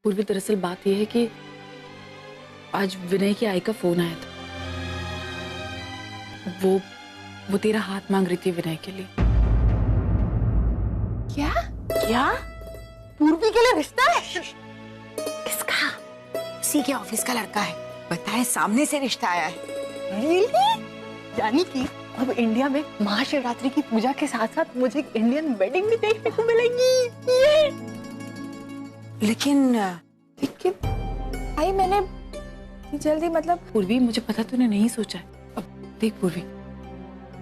पूर्वी दरअसल बात यह है कि आज विनय की आई का फोन आया था। वो तेरा हाथ मांग रही थी विनय के लिए। क्या क्या? पूर्वी के लिए रिश्ता है? किसका? उसी के ऑफिस का लड़का है। बताए सामने से रिश्ता आया है। Really? यानी कि अब इंडिया में महाशिवरात्रि की पूजा के साथ साथ मुझे एक इंडियन वेडिंग भी देखने को मिलेगी। लेकिन भाई मैंने जल्दी मतलब पूर्वी, मुझे पता तूने नहीं सोचा है। अब देख पूर्वी,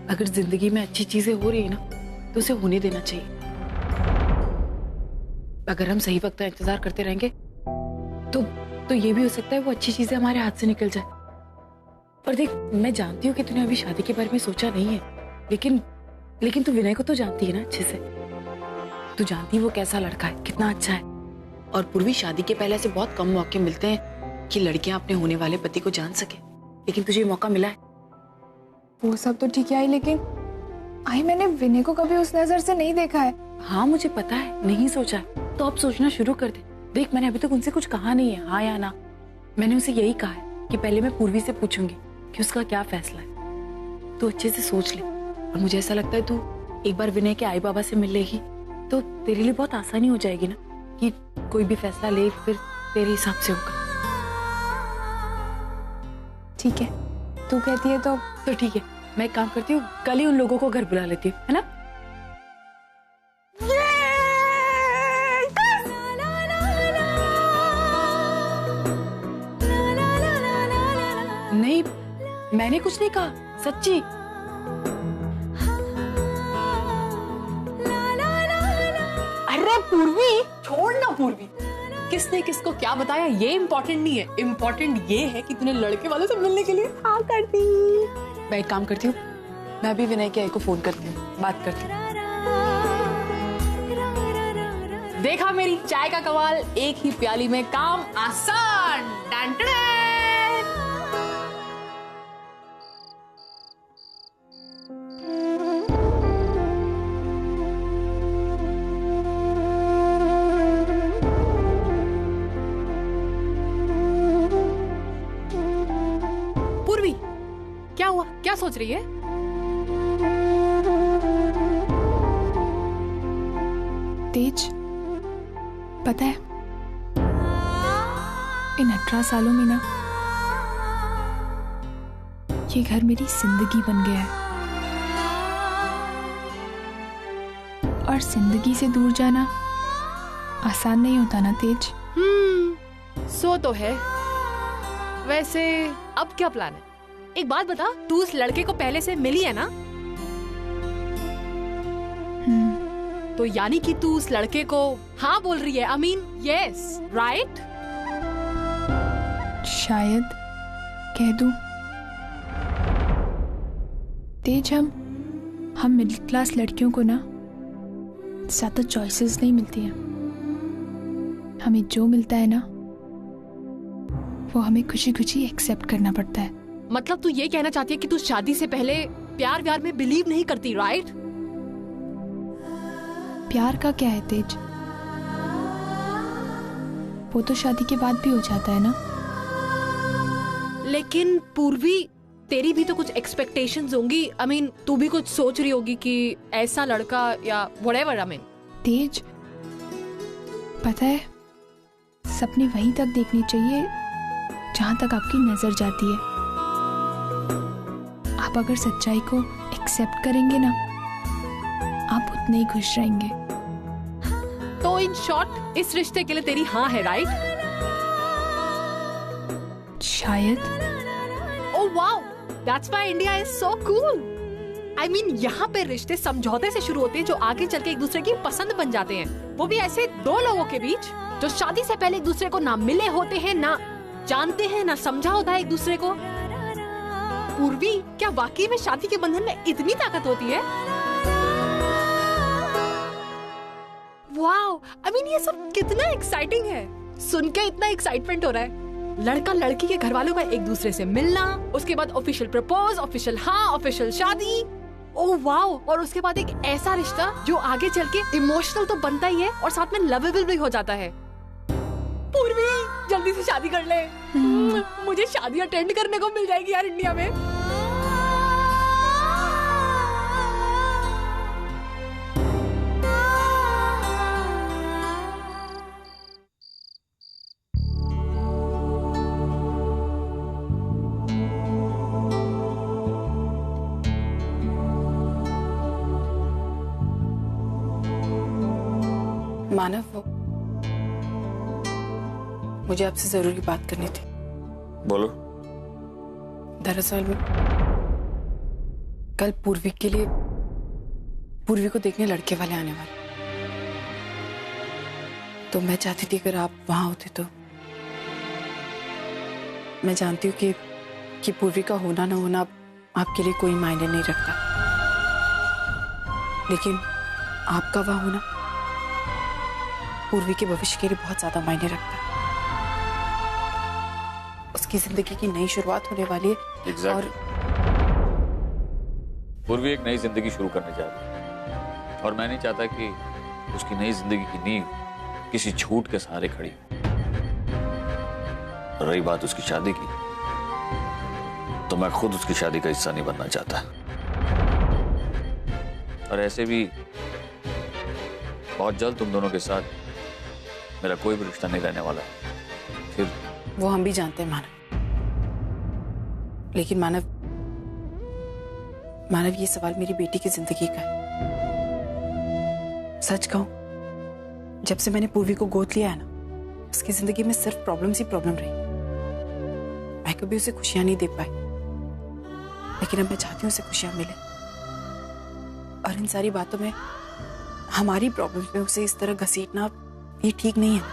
अगर जिंदगी में अच्छी चीजें हो रही है ना तो उसे होने देना चाहिए। अगर हम सही वक्त का इंतजार करते रहेंगे तो ये भी हो सकता है वो अच्छी चीजें हमारे हाथ से निकल जाए। और देख, मैं जानती हूँ कि तूने अभी शादी के बारे में सोचा नहीं है, लेकिन तू विनय को तो जानती है ना अच्छे से। तू जानती है वो कैसा लड़का है, कितना अच्छा है। और पूर्वी, शादी के पहले से बहुत कम मौके मिलते हैं कि लड़कियां अपने होने वाले पति को जान सके, लेकिन तुझे ये मौका मिला है। वो सब तो ठीक है लेकिन मैंने विनय को कभी उस नजर से नहीं देखा है। हाँ मुझे पता है, नहीं सोचा है, तो अब सोचना शुरू कर दे। देख, मैंने अभी तक उनसे कुछ कहा नहीं है, हाँ या ना। मैंने उसे यही कहा है कि पहले मैं पूर्वी से पूछूंगी कि उसका क्या फैसला है। तो अच्छे से सोच ले। और मुझे ऐसा लगता है तू एक बार विनय के आई बाबा से मिल लेगी तो तेरे लिए बहुत आसानी हो जाएगी ना, कि कोई भी फैसला ले फिर तेरे हिसाब से होगा। ठीक है, तू कहती है तो ठीक है। मैं एक काम करती हूँ, कल ही उन लोगों को घर बुला लेती हूँ, है ना? नहीं, मैंने कुछ नहीं कहा, सच्ची। अरे पूर्वी, छोड़ ना पूर्वी। किसने किसको क्या बताया ये इम्पोर्टेंट नहीं है। इम्पोर्टेंट ये है कि तूने लड़के वालों से मिलने के लिए हाँ कर दी। मैं एक काम करती हूँ, मैं अभी विनय के आई को फोन करती हूँ, बात करती हूँ। देखा मेरी चाय का कमाल, एक ही प्याली में काम आसान। Done done. पूर्वी, क्या हुआ? क्या सोच रही है? तेज, पता है इन 18 सालों में ना ये घर मेरी जिंदगी बन गया है। और जिंदगी से दूर जाना आसान नहीं होता ना तेज। सो तो है। वैसे अब क्या प्लान है? एक बात बता, तू उस लड़के को पहले से मिली है ना? तो यानी कि तू उस लड़के को हाँ बोल रही है। I mean yes, right? शायद कह दूं। तेज, हम मिडिल क्लास लड़कियों को ना ज्यादा चॉइसेस नहीं मिलती हैं। हमें जो मिलता है ना वो हमें खुशी खुशी एक्सेप्ट करना पड़ता है। मतलब तू ये कहना चाहती है कि तू शादी से पहले प्यार व्यार में बिलीव नहीं करती, राइट? प्यार का क्या है तेज? वो तो शादी के बाद भी हो जाता है ना। लेकिन पूर्वी, तेरी भी तो कुछ एक्सपेक्टेशंस होंगी। आई मीन तू भी कुछ सोच रही होगी कि ऐसा लड़का या व्हाटएवर। आई मीन तेज, पता है सपने वहीं तक देखनी चाहिए जहां तक आपकी नजर जाती है। आप अगर सच्चाई को एक्सेप्ट करेंगे ना, आप उतने ही खुश रहेंगे। तो इन शॉर्ट इस रिश्ते के लिए तेरी हाँ है, राइट? शायद। Oh wow, that's why India is so cool. I mean यहाँ पे रिश्ते समझौते से शुरू होते हैं जो आगे चल के एक दूसरे की पसंद बन जाते हैं। वो भी ऐसे दो लोगों के बीच जो शादी से पहले एक दूसरे को ना मिले होते हैं, ना जानते हैं, ना समझा होता है एक दूसरे को। पूर्वी, क्या वाकई में शादी के बंधन में इतनी ताकत होती है? वाओ, आई मीन ये सब कितना एक्साइटिंग है। सुन के इतना एक्साइटमेंट हो रहा है। लड़का लड़की के घर वालों का एक दूसरे से मिलना, उसके बाद ऑफिशियल प्रपोज, ऑफिशियल हाँ, ऑफिशियल शादी। ओह वाओ, और उसके बाद एक ऐसा रिश्ता जो आगे चल के इमोशनल तो बनता ही है और साथ में लवेबल भी हो जाता है। पूर्वी जल्दी से शादी कर ले। मुझे शादी अटेंड करने को मिल जाएगी यार इंडिया में। मानव, वो मुझे आपसे जरूरी बात करनी थी। बोलो। दरअसल कल पूर्वी के लिए पूर्वी को देखने लड़के वाले आने वाले, तो मैं चाहती थी अगर आप वहां होते तो। मैं जानती हूँ कि पूर्वी का होना ना होना आपके लिए कोई मायने नहीं रखता, लेकिन आपका वहां होना पूर्वी के भविष्य के लिए बहुत ज्यादा मायने रखता है। उसकी जिंदगी की नई शुरुआत होने वाली है। Exactly. और पूर्वी एक नई जिंदगी शुरू करने जा रही है और मैं नहीं चाहता कि उसकी नई जिंदगी की नींव किसी झूठ के सहारे खड़ी हो। रही बात उसकी शादी की, तो मैं खुद उसकी शादी का हिस्सा नहीं बनना चाहता, और ऐसे भी बहुत जल्द तुम दोनों के साथ मेरा कोई भी रिश्ता नहीं रहने वाला है। फिर वो हम भी जानते हैं मानव, लेकिन मानव ये सवाल मेरी बेटी की जिंदगी का है। सच कहूं, जब से मैंने पूर्वी को गोद लिया है ना, उसकी जिंदगी में सिर्फ प्रॉब्लम्स ही प्रॉब्लम रही। मैं कभी उसे खुशियां नहीं दे पाई, लेकिन अब मैं चाहती हूँ उसे खुशियां मिले। और इन सारी बातों में हमारी प्रॉब्लम्स में उसे इस तरह घसीटना ये ठीक नहीं है।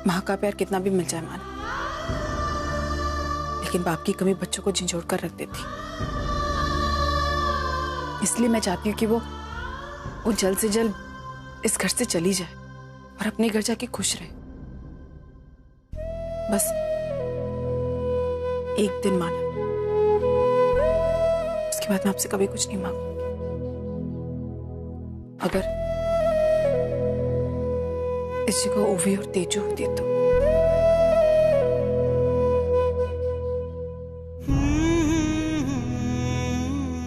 माँ का प्यार कितना भी मिल जाए माना, लेकिन बाप की कमी बच्चों को झंझोड़ कर रख देती। इसलिए मैं चाहती हूँ कि वो जल्द से जल्द इस घर से चली जाए और अपने घर जाके खुश रहे। बस एक दिन माना, उसके बाद मैं आपसे कभी कुछ नहीं मांगूंगी। अगर इस जगह ओवी और तेजू होती तो।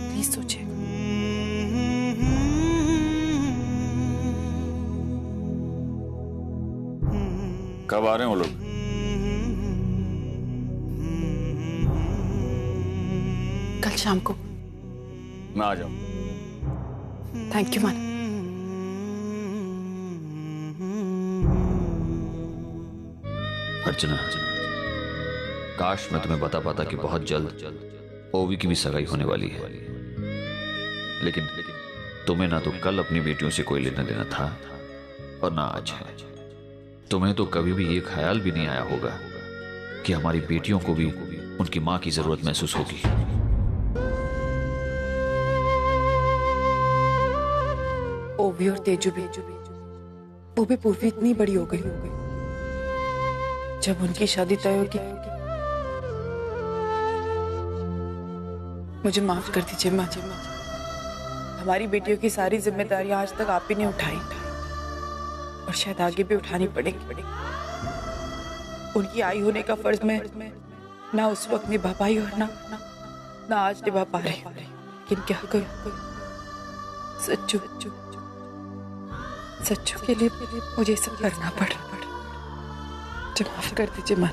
प्लीज सोचिए। कब आ रहे हैं वो लोग? कल शाम को। मैं आ जाऊं। थैंक यू माना। अर्चना, काश मैं तुम्हें बता पाता कि बहुत जल्द ओवी की भी सगाई होने वाली है, लेकिन तुम्हें ना तो कल अपनी बेटियों से कोई लेना देना था और ना आज है। तुम्हें तो कभी भी ये ख्याल भी नहीं आया होगा कि हमारी बेटियों को भी उनकी मां की जरूरत महसूस होगी। ओवी और तेजू भी, वो भी पूर्वी इतनी बड़ी हो गई। जब उनकी शादी तय होगी, मुझे माफ कर दीजिए माँ। हमारी बेटियों की सारी जिम्मेदारियां आज तक आप ही ने उठाई और शायद आगे भी उठानी पड़ेगी। उनकी आई होने का फर्ज मैं ना उस वक्त निभा पाई और ना आज निभा पा रही। लेकिन क्या करूं, सच्चू के लिए मुझे सब करना पड़ा। माफ कर दीजिए माँ।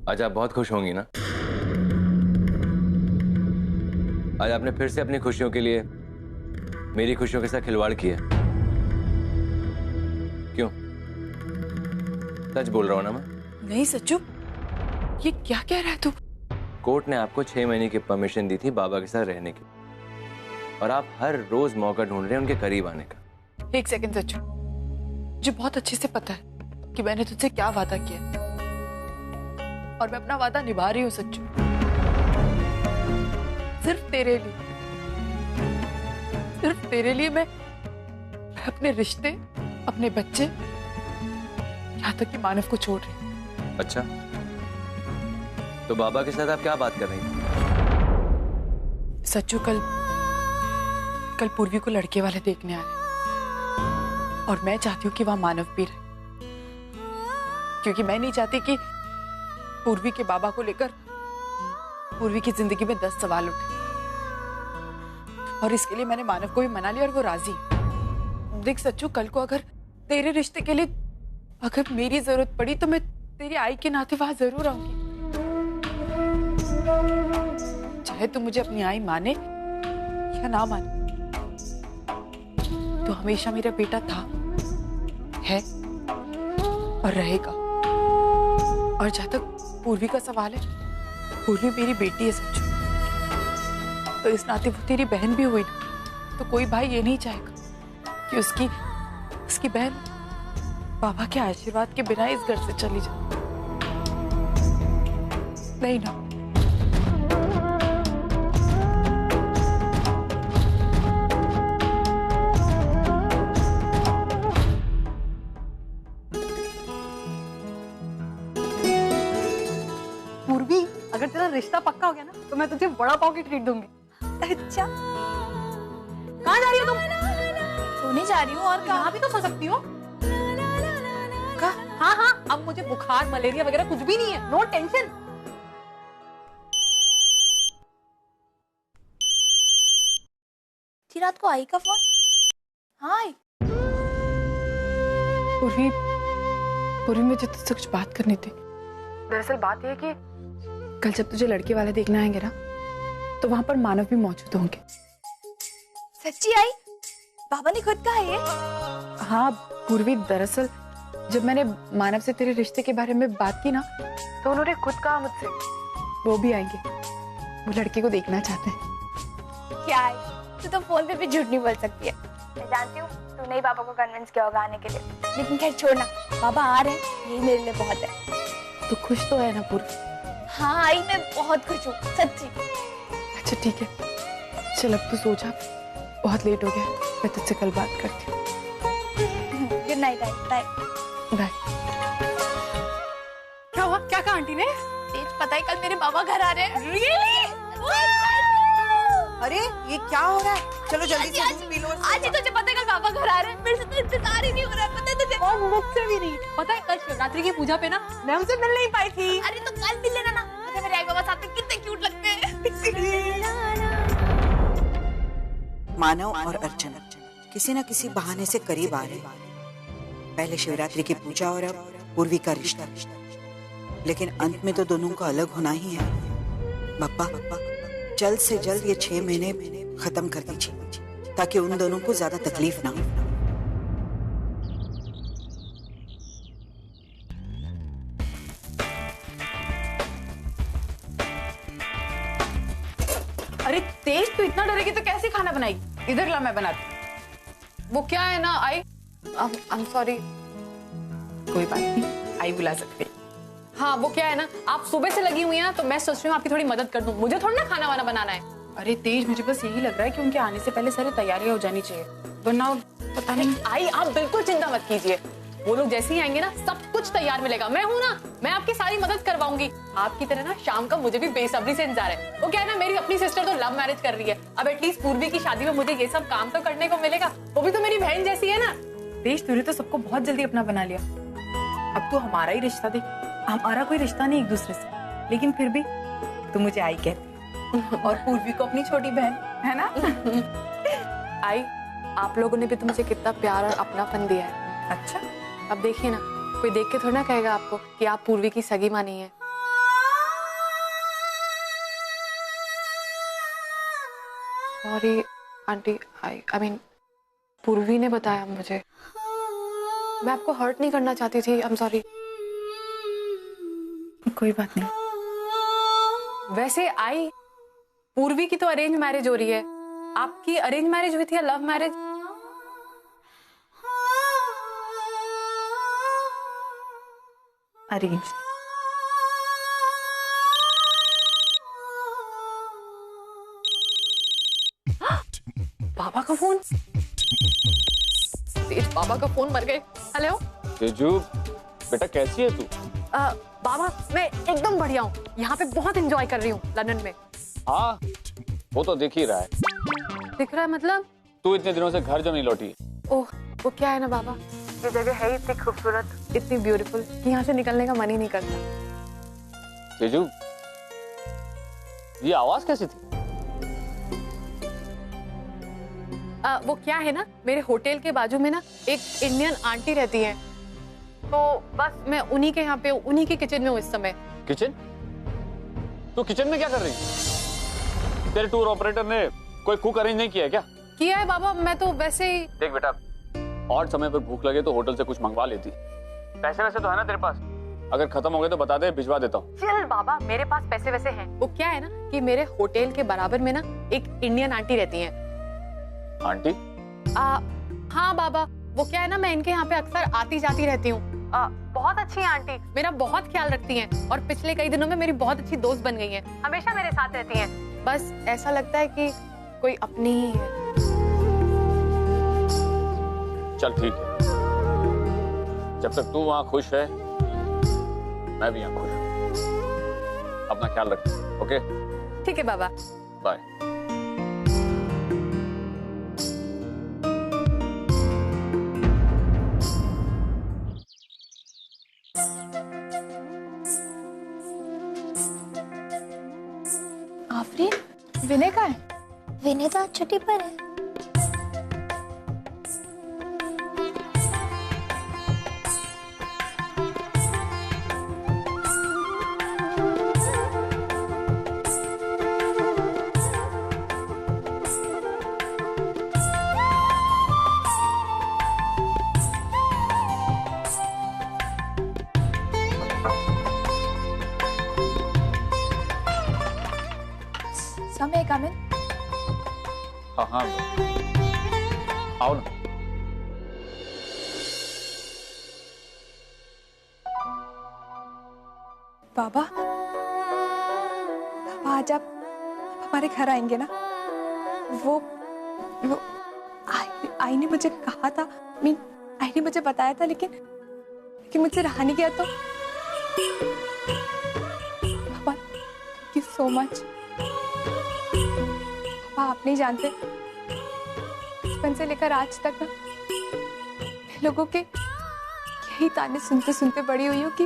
आज आप बहुत खुश होंगी ना? आज आपने फिर से अपनी खुशियों के लिए मेरी खुशियों के साथ खिलवाड़ किया। क्यों? सच बोल रहा हूं ना मैं? नहीं सच्चू, ये क्या कह रहा है तू? कोर्ट ने आपको 6 महीने की परमिशन दी थी बाबा के साथ रहने की, और आप हर रोज मौका ढूंढ रहे हैं उनके करीब आने का। एक सेकंड सच्चू, मुझे बहुत अच्छे से पता है कि मैंने तुझसे क्या वादा किया, और मैं अपना वादा निभा रही हूँ सच्चू। सिर्फ तेरे लिए मैं अपने रिश्ते, अपने बच्चे, यहाँ तक कि मानव को छोड़ रही हूँ। अच्छा, तो बाबा के साथ आप क्या बात कर रही हैं? सच्चू कल पूर्वी को लड़के वाले देखने आ रहे और मैं चाहती हूँ कि वहां मानव भी रहे, क्योंकि मैं नहीं चाहती कि पूर्वी के बाबा को लेकर पूर्वी की जिंदगी में 10 सवाल उठे। और इसके लिए मैंने मानव को भी मना लिया और वो राजी। देख सच्चू, कल को अगर तेरे रिश्ते के लिए अगर मेरी जरूरत पड़ी तो मैं तेरी आई के नाते वहां जरूर आऊंगी, चाहे तू मुझे अपनी आई माने या ना माने। तो हमेशा मेरा बेटा था, है और रहेगा। और जहां तक पूर्वी का सवाल है, पूर्वी मेरी बेटी है सच्चू, तो इस नाते वो तेरी बहन भी हुई ना, तो कोई भाई ये नहीं चाहेगा कि उसकी बहन बाबा के आशीर्वाद के बिना इस घर से चली जाए। नहीं ना? पूर्वी, अगर तेरा रिश्ता पक्का हो गया ना तो मैं तुझे वड़ा पाव की ट्रीट दूंगी। अच्छा, कहाँ जा रही हो तुम? सोने जा रही हूँ। और यहाँ भी तो सो सकती हो। हाँ हाँ, अब मुझे बुखार मलेरिया वगैरह कुछ भी नहीं है, नो टेंशन। रात को आई का फोन? हाय पूर्वी मुझे तुझसे कुछ बात करनी थी। दरअसल बात यह है कि कल जब तुझे लड़के वाले देखने आएंगे ना, तो वहां पर मानव भी मौजूद होंगे। सच्ची आई? बाबा ने खुद कहा ये? हाँ पूर्वी, दरअसल जब मैंने मानव से तेरे रिश्ते के बारे में बात की ना, तो उन्होंने खुद कहा मुझसे वो भी आएंगे, वो लड़के को देखना चाहते हैं। क्या है, तू तो फोन पे भी झूठ नहीं बोल सकती है। मैं जानती हूँ तूने ही पापा को कन्विंस किया होगा आने के लिए, लेकिन खैर छोड़ना, बाबा आ रहे हैं, यही मेरे लिए बहुत है। तो खुश तो है ना पूर्वी? हाँ आई, मैं बहुत खुश हूँ सच्ची। अच्छा ठीक है, चल अब तू सो जा, बहुत लेट हो गया, मैं तुझसे कल बात करती हूँ। गुड नाइट आई, बाय बाय। क्या हुआ? क्या कहा आंटी ने? तेज, पता है कल मेरे बाबा घर आ रहे हैं। Really? अरे ये क्या हो रहा है? चलो जल्दी से दूध पी लो। आज ही तुझे पता है कल पापा घर आ रहे हैं, मेरे से तो इंतजार ही नहीं हो रहा है, पता है तुझे? और मुझसे भी नहीं। पता है कल शिवरात्रि की पूजा पे ना मैं उनसे मिल नहीं पाई थी। अरे तो कल मिल लेना ना, मुझे मेरे आई बाबा साथ में कितने क्यूट लगते हैं। मानव और अर्चना किसी न किसी बहाने से करीब आ रहे। पहले शिवरात्रि की पूजा और अब पूर्वी का रिश्ता, लेकिन अंत में तो दोनों का अलग होना ही है। पापा जल्द से जल्द ये 6 महीने खत्म कर दीजिए, ताकि उन दोनों को ज्यादा तकलीफ ना हो। अरे तेज, तू इतना डरेगी तो कैसे खाना बनाएगी? इधर ला, मैं बनाती। वो क्या है ना, आई I'm sorry। कोई बात नहीं, आई बुला सकते। हाँ वो क्या है ना, आप सुबह से लगी हुई हैं ना, तो मैं सोच रही हूँ आपकी थोड़ी मदद कर दूं। मुझे थोड़ा ना खाना वाना बनाना है। अरे तेज, मुझे बस यही लग रहा है कि उनके आने से पहले सारी तैयारियां हो जानी चाहिए, वरना पता नहीं। आई आप बिल्कुल चिंता मत कीजिए, वो लोग जैसे ही आएंगे ना सब कुछ तैयार मिलेगा। मैं हूँ ना, मैं आपकी सारी मदद करवाऊंगी। आपकी तरह ना शाम का मुझे भी बेसब्री से इंतजार है। वो क्या है ना, मेरी अपनी सिस्टर तो लव मैरिज कर रही है, अब एटलीस्ट पूर्वी की शादी में मुझे ये सब काम तो करने को मिलेगा। वो भी तो मेरी बहन जैसी है ना। तेज, तूने तो सबको बहुत जल्दी अपना बना लिया, अब तू हमारा ही रिश्ता देख। हमारा कोई रिश्ता नहीं एक दूसरे से, लेकिन फिर भी तू मुझे आई कहती और पूर्वी को अपनी छोटी बहन, है ना? आई आप लोगों ने भी तो मुझे कितना प्यार और अपनापन दिया है। अच्छा, अब देखिए ना, कोई देख के थोड़ा ना कहेगा आपको कि आप पूर्वी की सगी माँ नहीं है। सॉरी आंटी, आई मीन पूर्वी ने बताया मुझे, मैं आपको हर्ट नहीं करना चाहती थी। I am sorry. कोई बात नहीं। वैसे आई, पूर्वी की तो अरेंज मैरिज हो रही है, आपकी अरेंज मैरिज हुई थी या लव मैरिज? अरेंज। बाबा का फोन। तेज, बाबा का फोन मर गए। हेलो तेजू, बेटा कैसी है तू? बाबा मैं एकदम बढ़िया हूँ, यहाँ पे बहुत एंजॉय कर रही हूँ लंदन में। हाँ वो तो दिख ही रहा है। दिख रहा है मतलब? तू इतने दिनों से घर जो नहीं लौटी। ओह, वो क्या है ना बाबा, ये जगह है इतनी खूबसूरत, इतनी ब्यूटीफुल कि यहाँ से निकलने का मन ही नहीं करता। तेजू, ये आवाज कैसी थी? वो क्या है ना, मेरे होटल के बाजू में ना एक इंडियन आंटी रहती है, तो बस मैं उन्हीं के यहाँ पे, उन्हीं के किचन में हूँ इस समय। किचन? तू किचन में क्या कर रही है? तेरे टूर ऑपरेटर ने कोई कुक अरेंज नहीं किया है क्या? किया है बाबा, मैं तो वैसे ही। देख बेटा, और समय पर भूख लगे तो होटल से कुछ मंगवा लेती। पैसे वैसे तो है ना तेरे पास? अगर खत्म हो गए तो बता दे, भिजवा देता हूँ। चल बाबा, मेरे पास पैसे वैसे हैं। वो क्या है ना कि मेरे होटल के बराबर में ना एक इंडियन आंटी रहती है। आंटी? हाँ बाबा, वो क्या है ना, मैं इनके यहाँ पे अक्सर आती जाती रहती हूँ। बहुत अच्छी आंटी, मेरा बहुत ख्याल रखती हैं और पिछले कई दिनों में मेरी बहुत अच्छी दोस्त बन गई हैं। हमेशा मेरे साथ रहती हैं। बस ऐसा लगता है कि कोई अपनी ही है। चल ठीक है, जब तक तू वहाँ खुश है मैं भी यहाँ खुश हूँ। अपना ख्याल रख, ओके? ठीक है बाबा, बाय। आफरीन, विनय कहाँ है? विनय तो आज छुट्टी पर है। समय कम है। हाँ हाँ, आओ ना। बाबा, आज आप हमारे घर आएंगे ना? वो आई ने मुझे कहा था, आई ने मुझे बताया था, लेकिन मुझसे रहा नहीं गया। तो बाबा, थैंक यू सो मच। पापा, आप नहीं जानते, बचपन से लेकर आज तक ना मैं लोगों के यही ताने सुनते सुनते बड़ी हुई हूँ कि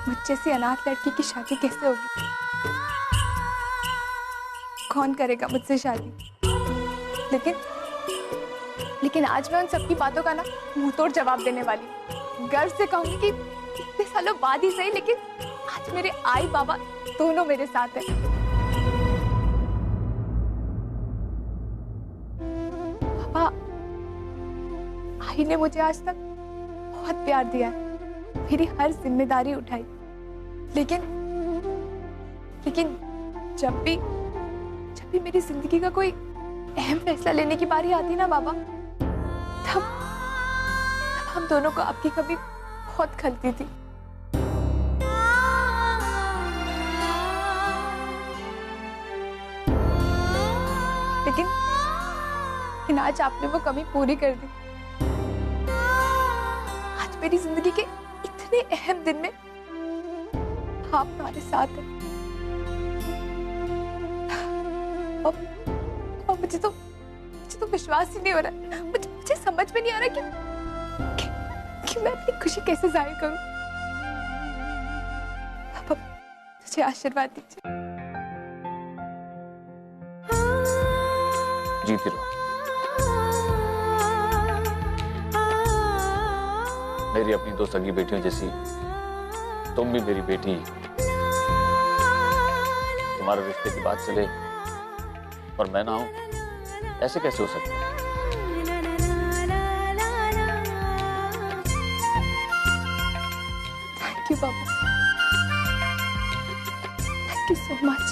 मुझ जैसी अनाथ लड़की की शादी कैसे होगी, कौन करेगा मुझसे शादी। लेकिन आज मैं उन सबकी बातों का ना मुंह तोड़ जवाब देने वाली हूँ। गर्व से कहूंगी कि इतने सालों बाद ही सही, लेकिन आज मेरे आई बाबा दोनों मेरे साथ हैं। पापा, आई ने मुझे आज तक बहुत प्यार दिया है, मेरी हर जिम्मेदारी उठाई, लेकिन जब भी मेरी जिंदगी का कोई अहम फैसला लेने की बारी आती ना बाबा, तब हम दोनों को आपकी कभी बहुत खलती थी। लेकिन आज आपने वो कमी पूरी कर दी। आज मेरी जिंदगी के इतने अहम दिन में आप हमारे साथ हैं। और मुझे तो विश्वास ही नहीं हो रहा, मुझे समझ में नहीं आ रहा कि मैं अपनी खुशी कैसे जाहिर करूं। अब मुझे आशीर्वाद दीजिए। जीती रहो, मेरी अपनी दो सगी बेटियों जैसी तुम भी मेरी बेटी। तुम्हारे रिश्ते की बात चले और मैं ना हूं, ऐसे कैसे हो सकता है? Thank you Baba, thank you so much.